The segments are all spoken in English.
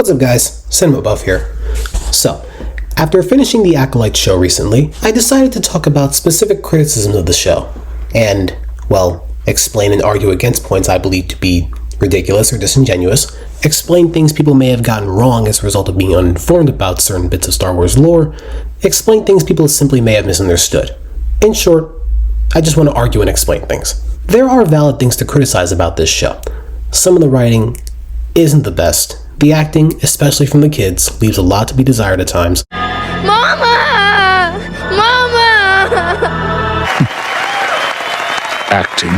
What's up guys, Cinema Buff here. So, after finishing the Acolyte show recently, I decided to talk about specific criticisms of the show, and, well, explain and argue against points I believe to be ridiculous or disingenuous, explain things people may have gotten wrong as a result of being uninformed about certain bits of Star Wars lore, explain things people simply may have misunderstood. In short, I just want to argue and explain things. There are valid things to criticize about this show. Some of the writing isn't the best. The acting, especially from the kids, leaves a lot to be desired at times. Mama! Mama! Acting.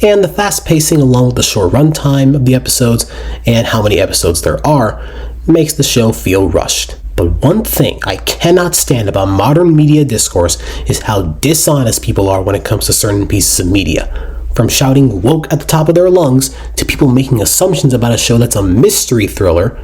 And the fast pacing along with the short runtime of the episodes and how many episodes there are makes the show feel rushed. But one thing I cannot stand about modern media discourse is how dishonest people are when it comes to certain pieces of media. From shouting woke at the top of their lungs to people making assumptions about a show that's a mystery thriller,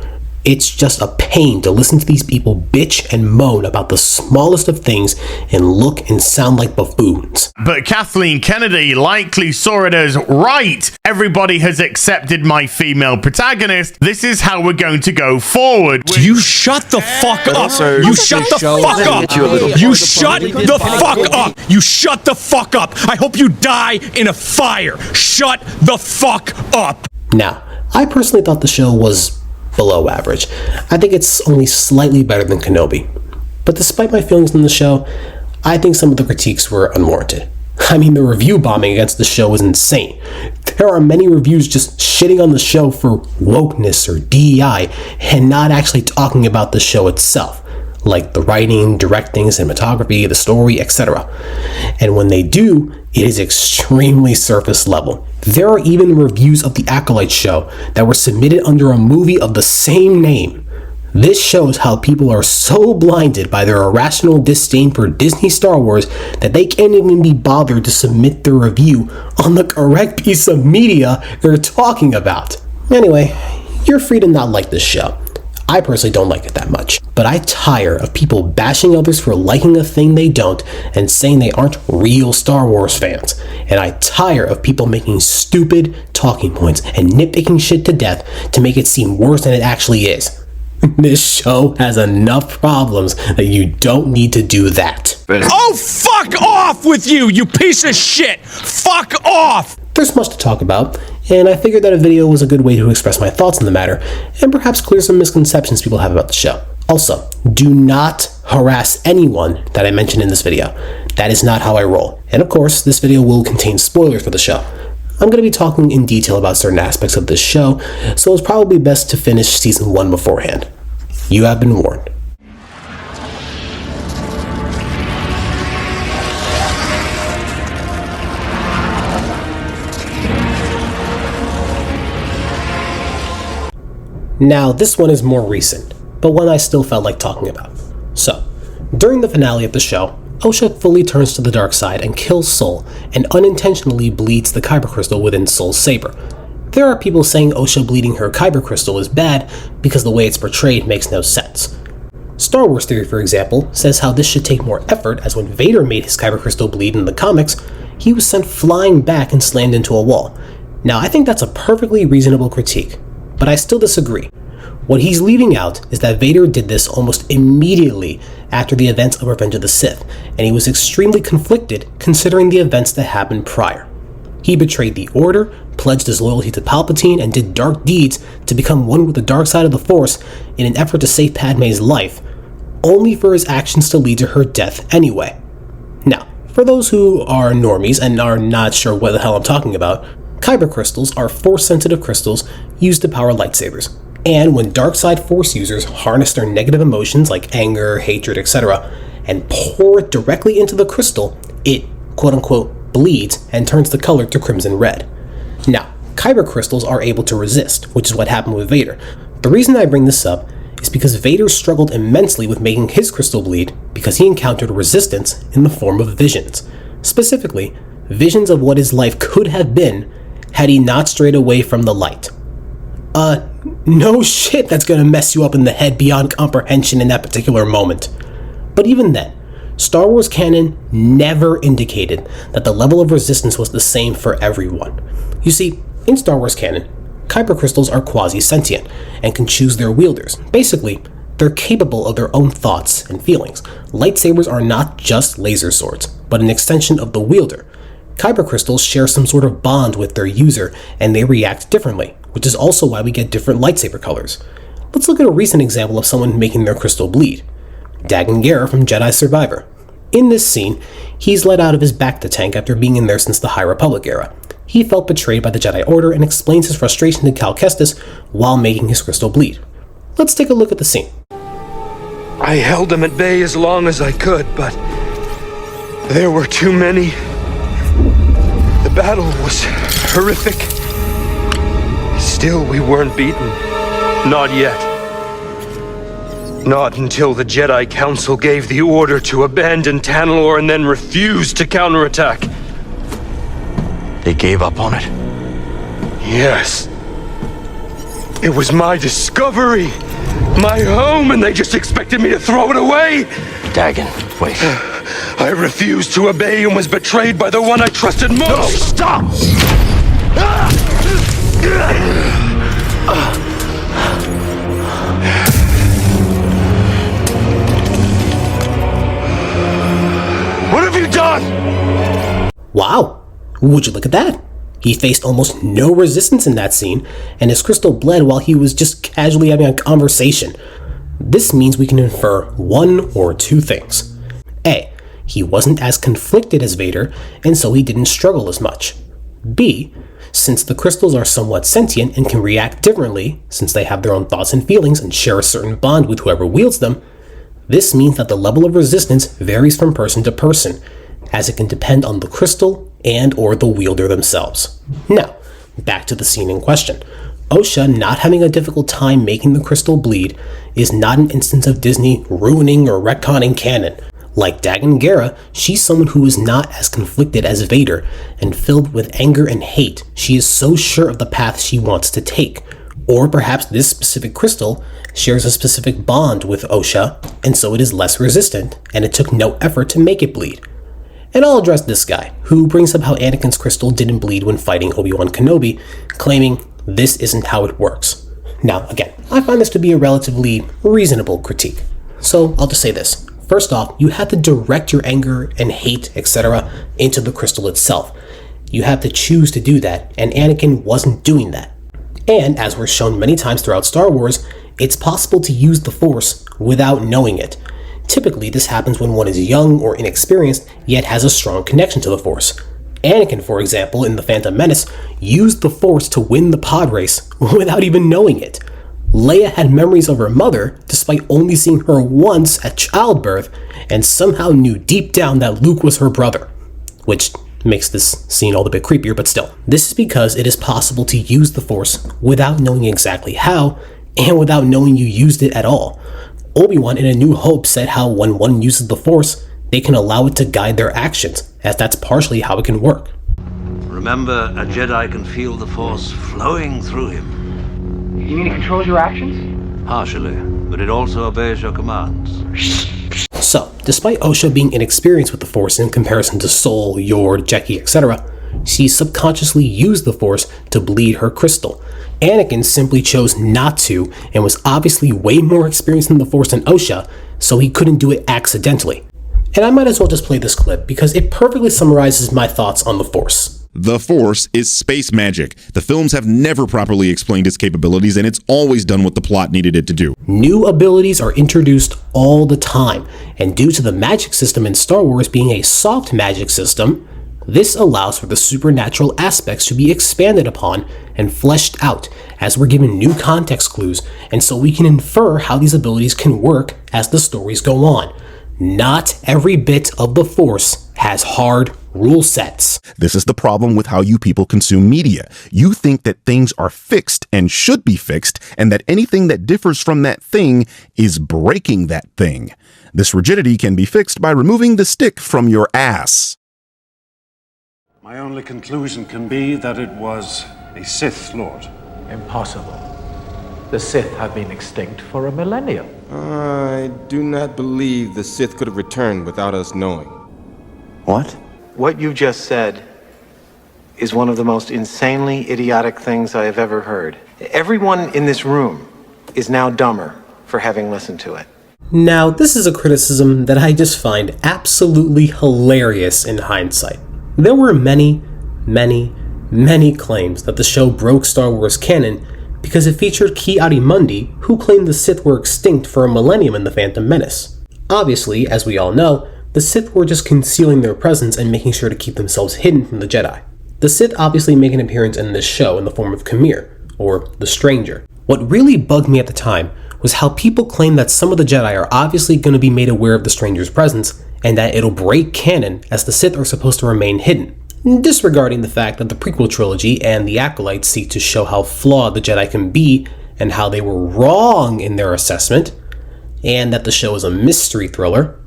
it's just a pain to listen to these people bitch and moan about the smallest of things and look and sound like buffoons. But Kathleen Kennedy likely saw it as, right, everybody has accepted my female protagonist, this is how we're going to go forward. You shut the fuck up! You shut the fuck up! You shut the fuck up! You shut the fuck up! I hope you die in a fire! Shut the fuck up! Now, I personally thought the show was below average. I think it's only slightly better than Kenobi. But despite my feelings on the show, I think some of the critiques were unwarranted. I mean, the review bombing against the show is insane. There are many reviews just shitting on the show for wokeness or DEI and not actually talking about the show itself, like the writing, directing, cinematography, the story, etc. And when they do, it is extremely surface level. There are even reviews of the Acolyte show that were submitted under a movie of the same name. This shows how people are so blinded by their irrational disdain for Disney Star Wars that they can't even be bothered to submit their review on the correct piece of media they're talking about. Anyway, you're free to not like this show. I personally don't like it that much, but I tire of people bashing others for liking a thing they don't and saying they aren't real Star Wars fans. And I tire of people making stupid talking points and nitpicking shit to death to make it seem worse than it actually is. This show has enough problems that you don't need to do that. Oh, fuck off with you, you piece of shit! Fuck off! There's much to talk about, and I figured that a video was a good way to express my thoughts on the matter, and perhaps clear some misconceptions people have about the show. Also, do not harass anyone that I mentioned in this video. That is not how I roll. And of course, this video will contain spoilers for the show. I'm going to be talking in detail about certain aspects of this show, so it's probably best to finish Season 1 beforehand. You have been warned. Now, this one is more recent, but one I still felt like talking about. So, during the finale of the show, Osha fully turns to the dark side and kills Sol, and unintentionally bleeds the kyber crystal within Sol's saber. There are people saying Osha bleeding her kyber crystal is bad because the way it's portrayed makes no sense. Star Wars Theory, for example, says how this should take more effort, as when Vader made his kyber crystal bleed in the comics, he was sent flying back and slammed into a wall. Now, I think that's a perfectly reasonable critique, but I still disagree. What he's leaving out is that Vader did this almost immediately after the events of Revenge of the Sith, and he was extremely conflicted considering the events that happened prior. He betrayed the Order, pledged his loyalty to Palpatine, and did dark deeds to become one with the dark side of the Force in an effort to save Padme's life, only for his actions to lead to her death anyway. Now, for those who are normies and are not sure what the hell I'm talking about, kyber crystals are Force-sensitive crystals used to power lightsabers. And when dark side Force users harness their negative emotions like anger, hatred, etc., and pour it directly into the crystal, it, quote-unquote, bleeds and turns the color to crimson red. Now, kyber crystals are able to resist, which is what happened with Vader. The reason I bring this up is because Vader struggled immensely with making his crystal bleed because he encountered resistance in the form of visions. Specifically, visions of what his life could have been had he not strayed away from the light. No shit, that's gonna mess you up in the head beyond comprehension in that particular moment. But even then, Star Wars canon never indicated that the level of resistance was the same for everyone. You see, in Star Wars canon, Kyber crystals are quasi-sentient and can choose their wielders. Basically, they're capable of their own thoughts and feelings. Lightsabers are not just laser swords, but an extension of the wielder. Kyber crystals share some sort of bond with their user, and they react differently, which is also why we get different lightsaber colors. Let's look at a recent example of someone making their crystal bleed. Dagan Gera from Jedi Survivor. In this scene, he's let out of his bacta tank after being in there since the High Republic era. He felt betrayed by the Jedi Order and explains his frustration to Cal Kestis while making his crystal bleed. Let's take a look at the scene. I held them at bay as long as I could, but there were too many. The battle was horrific. Still, we weren't beaten. Not yet. Not until the Jedi Council gave the order to abandon Tanalorr and then refused to counterattack. They gave up on it? Yes. It was my discovery, my home, and they just expected me to throw it away? Dagan, wait. I refused to obey and was betrayed by the one I trusted most. No, stop! What have you done? Wow, would you look at that? He faced almost no resistance in that scene, and his crystal bled while he was just casually having a conversation. This means we can infer one or two things. A, he wasn't as conflicted as Vader, and so he didn't struggle as much. B, since the crystals are somewhat sentient and can react differently, since they have their own thoughts and feelings and share a certain bond with whoever wields them, this means that the level of resistance varies from person to person, as it can depend on the crystal and or the wielder themselves. Now, back to the scene in question. Osha not having a difficult time making the crystal bleed is not an instance of Disney ruining or retconning canon. Like Dagan Gera, she's someone who is not as conflicted as Vader, and filled with anger and hate. She is so sure of the path she wants to take. Or perhaps this specific crystal shares a specific bond with Osha, and so it is less resistant, and it took no effort to make it bleed. And I'll address this guy, who brings up how Anakin's crystal didn't bleed when fighting Obi-Wan Kenobi, claiming this isn't how it works. Now, again, I find this to be a relatively reasonable critique. So I'll just say this. First off, you have to direct your anger and hate, etc. into the crystal itself. You have to choose to do that, and Anakin wasn't doing that. And, as we're shown many times throughout Star Wars, it's possible to use the Force without knowing it. Typically, this happens when one is young or inexperienced, yet has a strong connection to the Force. Anakin, for example, in the Phantom Menace, used the Force to win the pod race without even knowing it. Leia had memories of her mother, despite only seeing her once at childbirth, and somehow knew deep down that Luke was her brother. Which makes this scene all the bit creepier, but still. This is because it is possible to use the Force without knowing exactly how, and without knowing you used it at all. Obi-Wan in A New Hope said how when one uses the Force, they can allow it to guide their actions, as that's partially how it can work. Remember, a Jedi can feel the Force flowing through him. You mean it controls your actions? Partially, but it also obeys your commands. So, despite Osha being inexperienced with the Force in comparison to Sol, Yor, Jeki, etc., she subconsciously used the Force to bleed her crystal. Anakin simply chose not to, and was obviously way more experienced in the Force than Osha, so he couldn't do it accidentally. And I might as well just play this clip because it perfectly summarizes my thoughts on the Force. The Force is space magic. The films have never properly explained its capabilities, and it's always done what the plot needed it to do. New abilities are introduced all the time, and due to the magic system in Star Wars being a soft magic system, this allows for the supernatural aspects to be expanded upon and fleshed out as we're given new context clues, and so we can infer how these abilities can work as the stories go on. Not every bit of the Force has hard rule sets. This is the problem with how you people consume media. You think that things are fixed and should be fixed, and that anything that differs from that thing is breaking that thing. This rigidity can be fixed by removing the stick from your ass. My only conclusion can be that it was a Sith Lord. Impossible. The Sith have been extinct for a millennium. I do not believe the Sith could have returned without us knowing. What? What you just said is one of the most insanely idiotic things I have ever heard. Everyone in this room is now dumber for having listened to it. Now, this is a criticism that I just find absolutely hilarious in hindsight. There were many claims that the show broke Star Wars canon because it featured Ki-Adi-Mundi, who claimed the Sith were extinct for a millennium in The Phantom Menace. Obviously, as we all know, the Sith were just concealing their presence and making sure to keep themselves hidden from the Jedi. The Sith obviously make an appearance in this show in the form of Khmer, or the Stranger. What really bugged me at the time was how people claim that some of the Jedi are obviously going to be made aware of the Stranger's presence, and that it'll break canon as the Sith are supposed to remain hidden, disregarding the fact that the prequel trilogy and the Acolyte seek to show how flawed the Jedi can be and how they were wrong in their assessment, and that the show is a mystery thriller.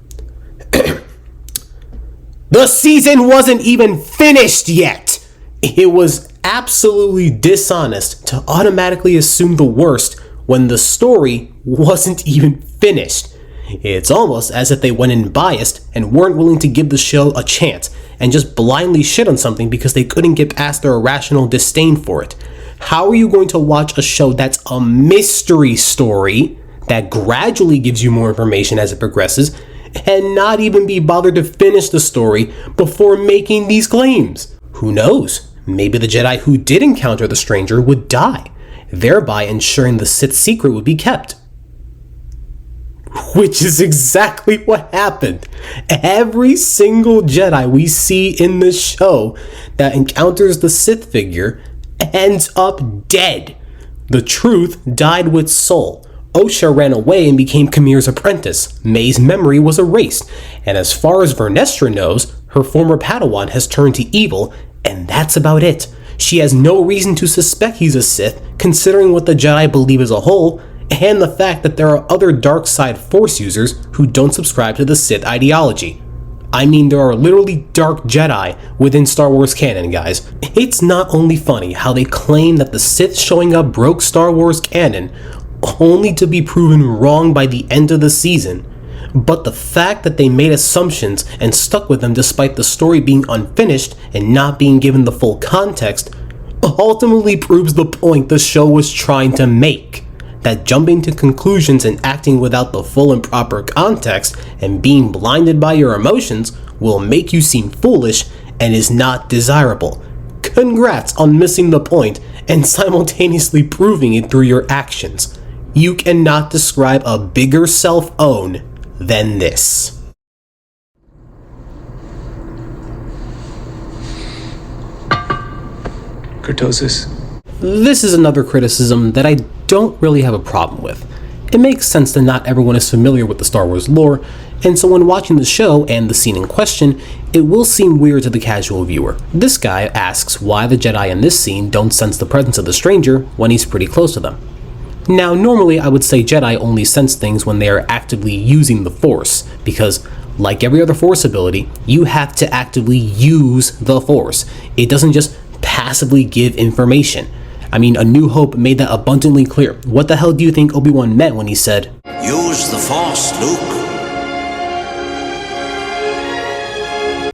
The season wasn't even finished yet! It was absolutely dishonest to automatically assume the worst when the story wasn't even finished. It's almost as if they went in biased and weren't willing to give the show a chance and just blindly shit on something because they couldn't get past their irrational disdain for it. How are you going to watch a show that's a mystery story that gradually gives you more information as it progresses and not even be bothered to finish the story before making these claims? Who knows? Maybe the Jedi who did encounter the Stranger would die, thereby ensuring the Sith's secret would be kept. Which is exactly what happened. Every single Jedi we see in this show that encounters the Sith figure ends up dead. The Truth died with Soul. Osha ran away and became Khmer's apprentice. May's memory was erased. And as far as Vernestra knows, her former Padawan has turned to evil, and that's about it. She has no reason to suspect he's a Sith, considering what the Jedi believe as a whole, and the fact that there are other dark side Force users who don't subscribe to the Sith ideology. I mean, there are literally dark Jedi within Star Wars canon, guys. It's not only funny how they claim that the Sith showing up broke Star Wars canon, only to be proven wrong by the end of the season, but the fact that they made assumptions and stuck with them despite the story being unfinished and not being given the full context ultimately proves the point the show was trying to make. That jumping to conclusions and acting without the full and proper context and being blinded by your emotions will make you seem foolish and is not desirable. Congrats on missing the point and simultaneously proving it through your actions. You cannot describe a bigger self-own than this. Kurtosis. This is another criticism that I don't really have a problem with. It makes sense that not everyone is familiar with the Star Wars lore, and so when watching the show and the scene in question, it will seem weird to the casual viewer. This guy asks why the Jedi in this scene don't sense the presence of the Stranger when he's pretty close to them. Now, normally I would say Jedi only sense things when they are actively using the Force, because like every other Force ability, you have to actively use the Force. It doesn't just passively give information. I mean, A New Hope made that abundantly clear. What the hell do you think Obi-Wan meant when he said, "Use the Force, Luke"?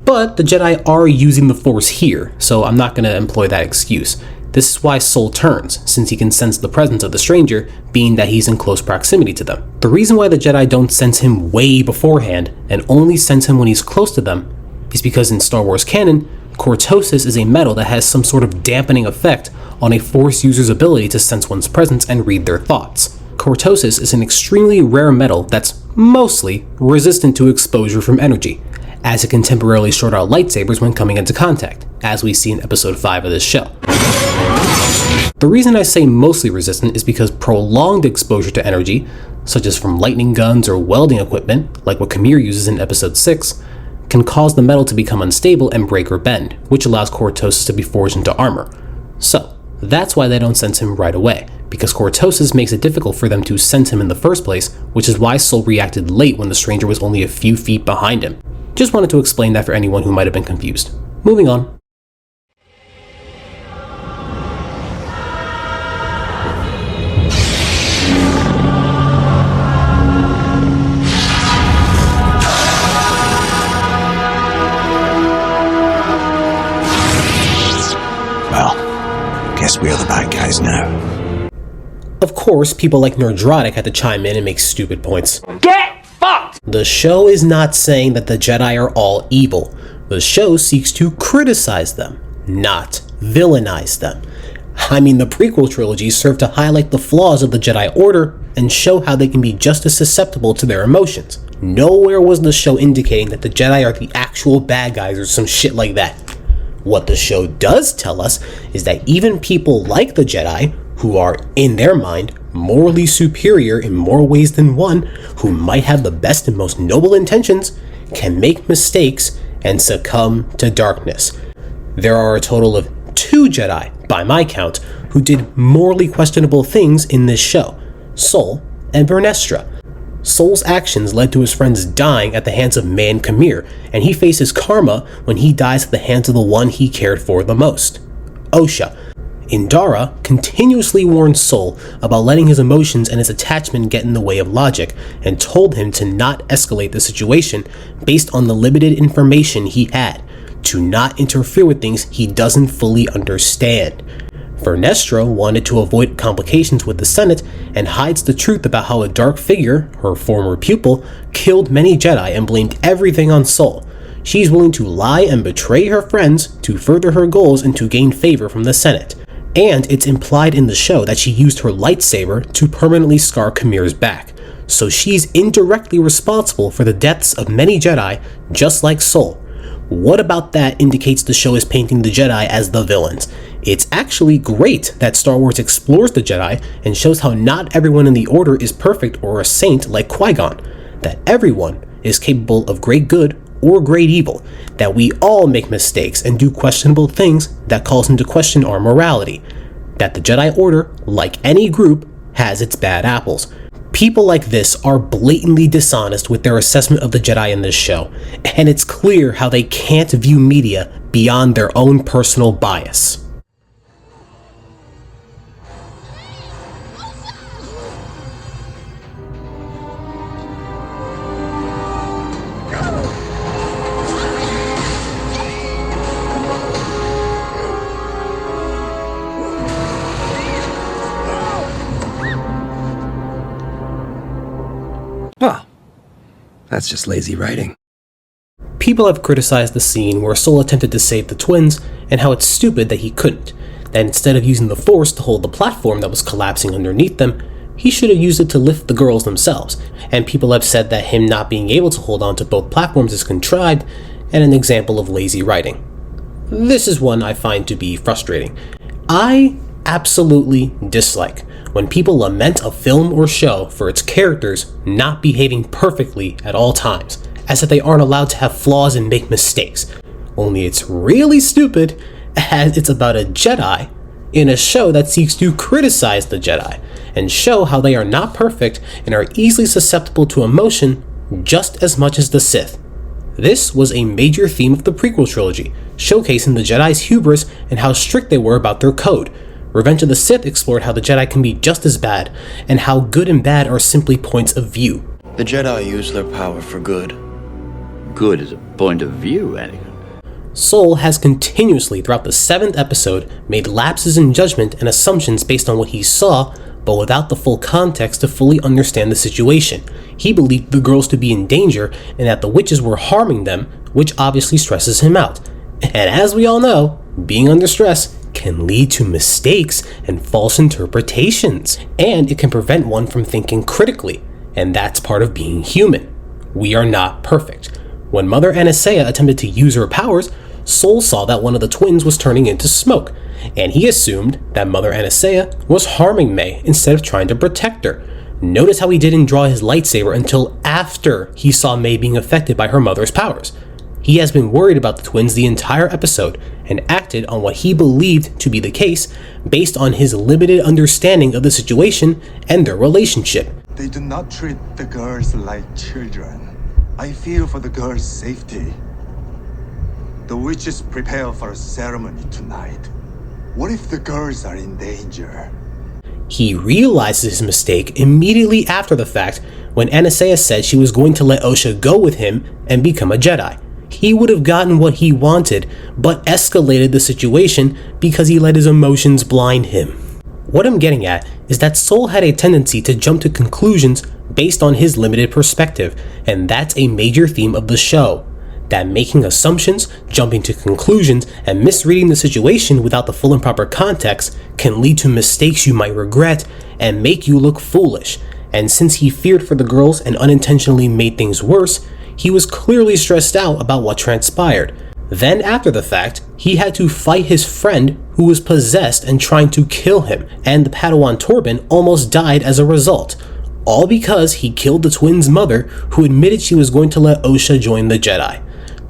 But the Jedi are using the Force here, so I'm not going to employ that excuse. This is why Soul turns, since he can sense the presence of the Stranger, being that he's in close proximity to them. The reason why the Jedi don't sense him way beforehand, and only sense him when he's close to them, is because in Star Wars canon, cortosis is a metal that has some sort of dampening effect on a Force user's ability to sense one's presence and read their thoughts. Cortosis is an extremely rare metal that's mostly resistant to exposure from energy, as it can temporarily short out lightsabers when coming into contact, as we see in episode 5 of this show. The reason I say mostly resistant is because prolonged exposure to energy, such as from lightning guns or welding equipment, like what Khmer uses in episode 6, can cause the metal to become unstable and break or bend, which allows cortosis to be forged into armor. So, that's why they don't sense him right away, because cortosis makes it difficult for them to sense him in the first place, which is why Soul reacted late when the Stranger was only a few feet behind him. Just wanted to explain that for anyone who might have been confused. Moving on. Well, guess we're the bad guys now. course, people like Nerdrotic had to chime in and make stupid points. Get fucked! The show is not saying that the Jedi are all evil. The show seeks to criticize them, not villainize them. I mean, the prequel trilogies serve to highlight the flaws of the Jedi Order and show how they can be just as susceptible to their emotions. Nowhere was the show indicating that the Jedi are the actual bad guys or some shit like that. What the show does tell us is that even people like the Jedi, who are, in their mind, morally superior in more ways than one, who might have the best and most noble intentions, can make mistakes and succumb to darkness. There are a total of 2 Jedi, by my count, who did morally questionable things in this show, Sol and Vernestra. Sol's actions led to his friends dying at the hands of Man Khmer, and he faces karma when he dies at the hands of the one he cared for the most, Osha. Indara continuously warned Sol about letting his emotions and his attachment get in the way of logic, and told him to not escalate the situation based on the limited information he had, to not interfere with things he doesn't fully understand. Vernestra wanted to avoid complications with the Senate and hides the truth about how a dark figure, her former pupil, killed many Jedi and blamed everything on Sol. She's willing to lie and betray her friends to further her goals and to gain favor from the Senate. And it's implied in the show that she used her lightsaber to permanently scar Khmer's back. So she's indirectly responsible for the deaths of many Jedi, just like Sol. What about that indicates the show is painting the Jedi as the villains? It's actually great that Star Wars explores the Jedi and shows how not everyone in the Order is perfect or a saint like Qui-Gon, that everyone is capable of great good or great evil, that we all make mistakes and do questionable things that calls into question our morality, that the Jedi Order, like any group, has its bad apples. People like this are blatantly dishonest with their assessment of the Jedi in this show, and it's clear how they can't view media beyond their own personal bias. Well, that's just lazy writing. People have criticized the scene where Sol attempted to save the twins and how it's stupid that he couldn't, that instead of using the Force to hold the platform that was collapsing underneath them, he should have used it to lift the girls themselves, and people have said that him not being able to hold on to both platforms is contrived and an example of lazy writing. This is one I find to be frustrating. I absolutely dislike when people lament a film or show for its characters not behaving perfectly at all times, as if they aren't allowed to have flaws and make mistakes. Only it's really stupid as it's about a Jedi in a show that seeks to criticize the Jedi and show how they are not perfect and are easily susceptible to emotion just as much as the Sith. This was a major theme of the prequel trilogy, showcasing the Jedi's hubris and how strict they were about their code. Revenge of the Sith explored how the Jedi can be just as bad, and how good and bad are simply points of view. The Jedi use their power for good. Good is a point of view, Anakin. Sol has continuously throughout the 7th episode made lapses in judgment and assumptions based on what he saw, but without the full context to fully understand the situation. He believed the girls to be in danger and that the witches were harming them, which obviously stresses him out. And as we all know, being under stress can lead to mistakes and false interpretations, and it can prevent one from thinking critically, and that's part of being human. We are not perfect. When Mother Anastasia attempted to use her powers, Sol saw that one of the twins was turning into smoke, and he assumed that Mother Anastasia was harming May instead of trying to protect her. Notice how he didn't draw his lightsaber until after he saw May being affected by her mother's powers. He has been worried about the twins the entire episode and acted on what he believed to be the case based on his limited understanding of the situation and their relationship. They do not treat the girls like children. I fear for the girls' safety. The witches prepare for a ceremony tonight. What if the girls are in danger? He realizes his mistake immediately after the fact when Anastasia said she was going to let Osha go with him and become a Jedi. He would have gotten what he wanted, but escalated the situation because he let his emotions blind him. What I'm getting at is that Soul had a tendency to jump to conclusions based on his limited perspective, and that's a major theme of the show. That making assumptions, jumping to conclusions, and misreading the situation without the full and proper context can lead to mistakes you might regret and make you look foolish. And since he feared for the girls and unintentionally made things worse, he was clearly stressed out about what transpired. Then after the fact, he had to fight his friend who was possessed and trying to kill him, and the Padawan Torben almost died as a result. All because he killed the twins' mother, who admitted she was going to let Osha join the Jedi.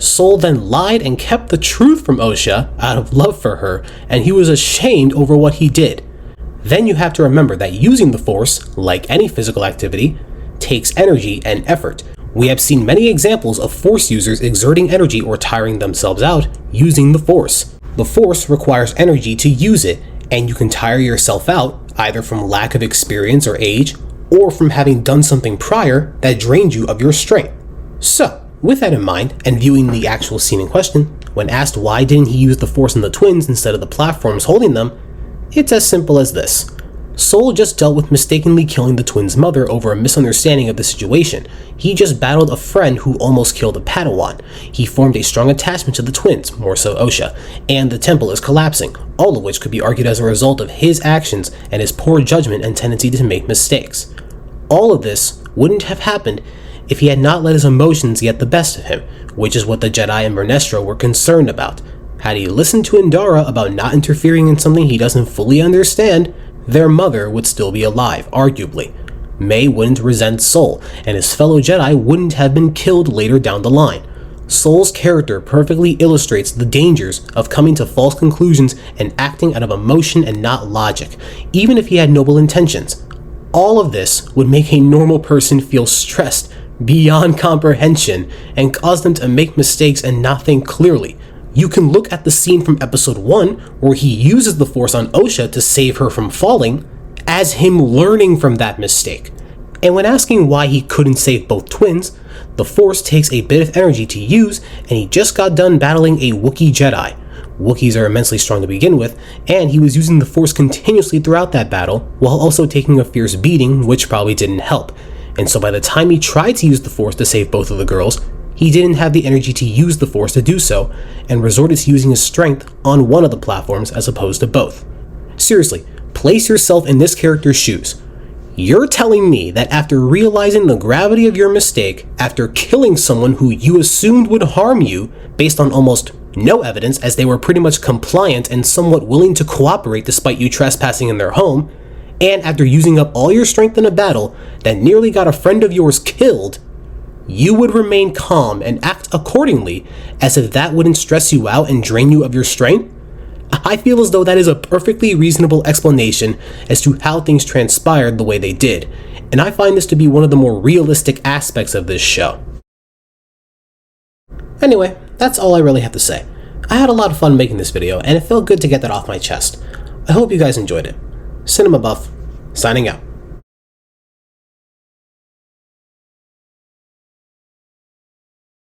Soul then lied and kept the truth from Osha out of love for her, and he was ashamed over what he did. Then you have to remember that using the Force, like any physical activity, takes energy and effort. We have seen many examples of Force users exerting energy or tiring themselves out using the Force. The Force requires energy to use it, and you can tire yourself out either from lack of experience or age, or from having done something prior that drained you of your strength. So, with that in mind, and viewing the actual scene in question, when asked why didn't he use the Force on the twins instead of the platforms holding them, it's as simple as this. Soul just dealt with mistakenly killing the twins' mother over a misunderstanding of the situation. He just battled a friend who almost killed a Padawan. He formed a strong attachment to the twins, more so Osha, and the temple is collapsing, all of which could be argued as a result of his actions and his poor judgment and tendency to make mistakes. All of this wouldn't have happened if he had not let his emotions get the best of him, which is what the Jedi and Vernestra were concerned about. Had he listened to Indara about not interfering in something he doesn't fully understand, their mother would still be alive, arguably. May wouldn't resent Soul, and his fellow Jedi wouldn't have been killed later down the line. Soul's character perfectly illustrates the dangers of coming to false conclusions and acting out of emotion and not logic, even if he had noble intentions. All of this would make a normal person feel stressed beyond comprehension and cause them to make mistakes and not think clearly. You can look at the scene from episode 1 where he uses the Force on Osha to save her from falling as him learning from that mistake. And when asking why he couldn't save both twins, the Force takes a bit of energy to use, and he just got done battling a Wookiee Jedi. Wookiees are immensely strong to begin with, and he was using the Force continuously throughout that battle while also taking a fierce beating, which probably didn't help. And so by the time he tried to use the Force to save both of the girls, he didn't have the energy to use the Force to do so, and resorted to using his strength on one of the platforms as opposed to both. Seriously, place yourself in this character's shoes. You're telling me that after realizing the gravity of your mistake, after killing someone who you assumed would harm you based on almost no evidence as they were pretty much compliant and somewhat willing to cooperate despite you trespassing in their home, and after using up all your strength in a battle that nearly got a friend of yours killed, you would remain calm and act accordingly as if that wouldn't stress you out and drain you of your strength? I feel as though that is a perfectly reasonable explanation as to how things transpired the way they did, and I find this to be one of the more realistic aspects of this show. Anyway, that's all I really have to say. I had a lot of fun making this video, and it felt good to get that off my chest. I hope you guys enjoyed it. Cinema Buff, signing out.